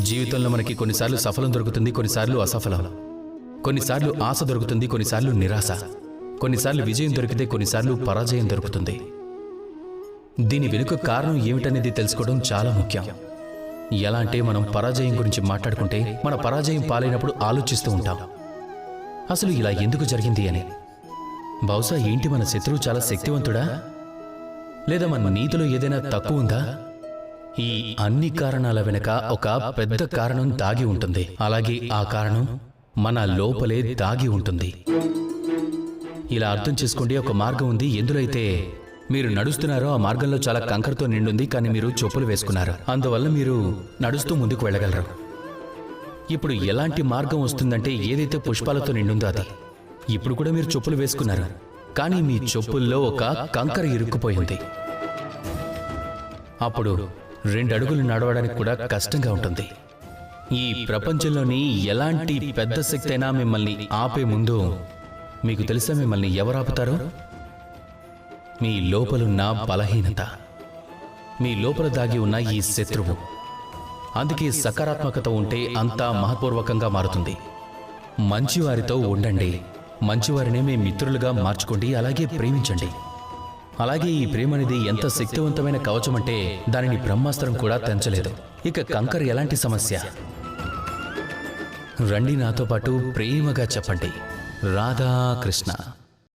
జీవితంలో మనకి కొన్నిసార్లు సఫలం దొరుకుతుంది, కొన్నిసార్లు అసఫలం. కొన్నిసార్లు ఆశ దొరుకుతుంది, కొన్నిసార్లు నిరాశ. కొన్నిసార్లు విజయం దొరికితే కొన్నిసార్లు పరాజయం దొరుకుతుంది. దీని వెనుక కారణం ఏమిటనేది తెలుసుకోవడం చాలా ముఖ్యం. ఎలా అంటే మనం పరాజయం గురించి మాట్లాడుకుంటే మన పరాజయం పాలైనప్పుడు ఆలోచిస్తూ ఉంటాం, అసలు ఇలా ఎందుకు జరిగింది అని. బహుశా ఏంటి, మన శత్రువు చాలా శక్తివంతుడా, లేదా మన నీతిలో ఏదైనా తక్కువ ఉందా? ఈ అన్ని కారణాల వెనుక ఒక పెద్ద కారణం దాగి ఉంటుంది. అలాగే ఆ కారణం మన లోపలే దాగి ఉంటుంది. ఇలా అర్థం చేసుకోండి, ఒక మార్గం ఉంది. ఎందులో అయితే మీరు నడుస్తున్నారో ఆ మార్గంలో చాలా కంకరతో నిండుంది, కానీ మీరు చెప్పులు వేసుకున్నారు. అందువల్ల మీరు నడుస్తూ ముందుకు వెళ్ళగలరు. ఇప్పుడు ఎలాంటి మార్గం వస్తుందంటే ఏదైతే పుష్పాలతో నిండుందో అది. ఇప్పుడు కూడా మీరు చెప్పులు వేసుకున్నారు, కానీ మీ చెప్పుల్లో ఒక కంకర ఇరుక్కుపోయింది. అప్పుడు 2 అడుగులు నడవడానికి కూడా కష్టంగా ఉంటుంది. ఈ ప్రపంచంలోని ఎలాంటి పెద్ద శక్తి అయినా మిమ్మల్ని ఆపే ముందు మీకు తెలుసా మిమ్మల్ని ఎవరు ఆపుతారో? మీ లోపలున్న బలహీనత, మీ లోపల దాగి ఉన్న ఈ శత్రువు. అందుకే సకారాత్మకత ఉంటే అంతా మహత్పూర్వకంగా మారుతుంది. మంచివారితో ఉండండి, మంచివారినే మీ మిత్రులుగా మార్చుకోండి, అలాగే ప్రేమించండి. అలాగే ఈ ప్రేమ అనేది ఎంత శక్తివంతమైన కవచం అంటే దానిని బ్రహ్మాస్త్రం కూడా తెంచలేదు. ఇక కంకర ఎలాంటి సమస్య? రండి నాతో పాటు ప్రేమగా చెప్పండి, రాధాకృష్ణ.